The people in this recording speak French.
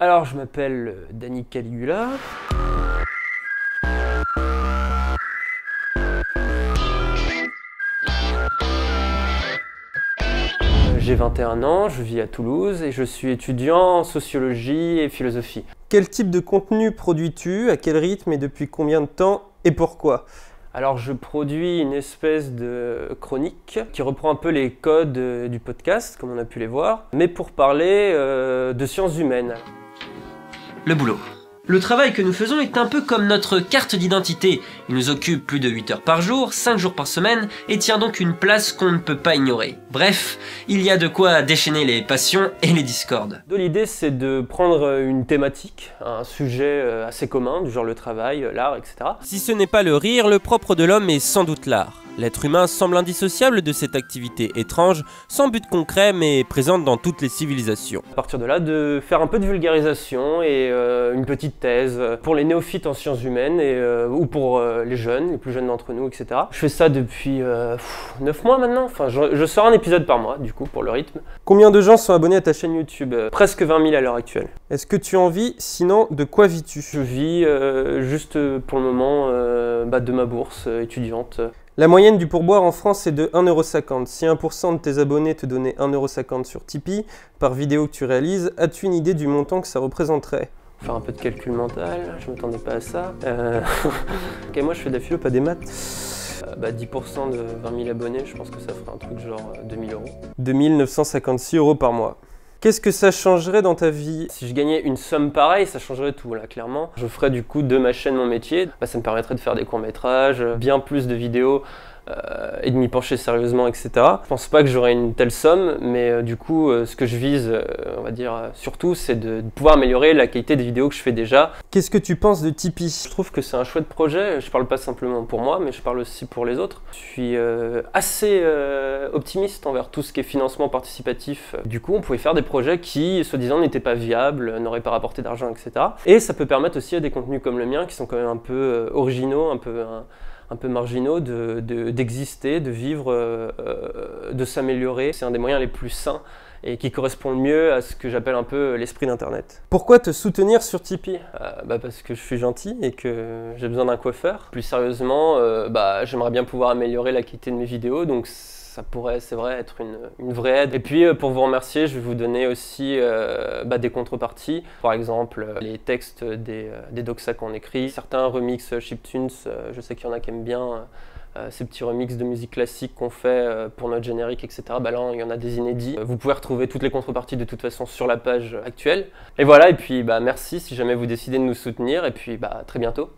Alors, je m'appelle Dani Caligula. J'ai 21 ans, je vis à Toulouse et je suis étudiant en sociologie et philosophie. Quel type de contenu produis-tu, à quel rythme et depuis combien de temps et pourquoi? Alors je produis une espèce de chronique qui reprend un peu les codes du podcast, comme on a pu les voir, mais pour parler de sciences humaines. Le boulot. Le travail que nous faisons est un peu comme notre carte d'identité. Il nous occupe plus de 8 heures par jour, 5 jours par semaine, et tient donc une place qu'on ne peut pas ignorer. Bref, il y a de quoi déchaîner les passions et les discordes. L'idée c'est de prendre une thématique, un sujet assez commun, du genre le travail, l'art, etc. Si ce n'est pas le rire, le propre de l'homme est sans doute l'art. L'être humain semble indissociable de cette activité étrange, sans but concret mais présente dans toutes les civilisations. À partir de là, de faire un peu de vulgarisation et une petite thèse pour les néophytes en sciences humaines ou pour les jeunes, les plus jeunes d'entre nous, etc. Je fais ça depuis 9 mois maintenant, enfin je sors un épisode par mois du coup pour le rythme. Combien de gens sont abonnés à ta chaîne YouTube? Presque 20 000 à l'heure actuelle. Est-ce que tu en vis? Sinon, de quoi vis-tu? Je vis juste pour le moment de ma bourse étudiante. La moyenne du pourboire en France est de 1,50 €. Si 1% de tes abonnés te donnaient 1,50 € sur Tipeee, par vidéo que tu réalises, as-tu une idée du montant que ça représenterait? Faire un peu de calcul mental, je m'attendais pas à ça. Ok, moi je fais de la philo, pas des maths. 10% de 20 000 abonnés, je pense que ça ferait un truc genre 2 000 €. 2 956 € par mois. Qu'est-ce que ça changerait dans ta vie? Si je gagnais une somme pareille, ça changerait tout, là, clairement. Je ferais du coup de ma chaîne mon métier. Ça me permettrait de faire des courts-métrages, bien plus de vidéos et de m'y pencher sérieusement, etc. Je pense pas que j'aurais une telle somme, mais du coup, ce que je vise, on va dire, surtout, c'est de pouvoir améliorer la qualité des vidéos que je fais déjà. Qu'est-ce que tu penses de Tipeee? Je trouve que c'est un chouette projet. Je parle pas simplement pour moi, mais je parle aussi pour les autres. Je suis assez optimiste envers tout ce qui est financement participatif. Du coup, on pouvait faire des projets qui, soi-disant, n'étaient pas viables, n'auraient pas rapporté d'argent, etc. Et ça peut permettre aussi à des contenus comme le mien, qui sont quand même un peu originaux, un peu marginaux, d'exister, de vivre, de s'améliorer. C'est un des moyens les plus sains et qui correspond le mieux à ce que j'appelle un peu l'esprit d'Internet. Pourquoi te soutenir sur Tipeee? Parce que je suis gentil et que j'ai besoin d'un coiffeur. Plus sérieusement, j'aimerais bien pouvoir améliorer la qualité de mes vidéos, donc ça pourrait, c'est vrai, être une vraie aide. Et puis pour vous remercier, je vais vous donner aussi des contreparties. Par exemple, les textes des doxa qu'on écrit, certains remix chiptunes, je sais qu'il y en a qui aiment bien ces petits remixes de musique classique qu'on fait pour notre générique, etc. Là, il y en a des inédits. Vous pouvez retrouver toutes les contreparties de toute façon sur la page actuelle. Et voilà, et puis merci si jamais vous décidez de nous soutenir, et puis à très bientôt.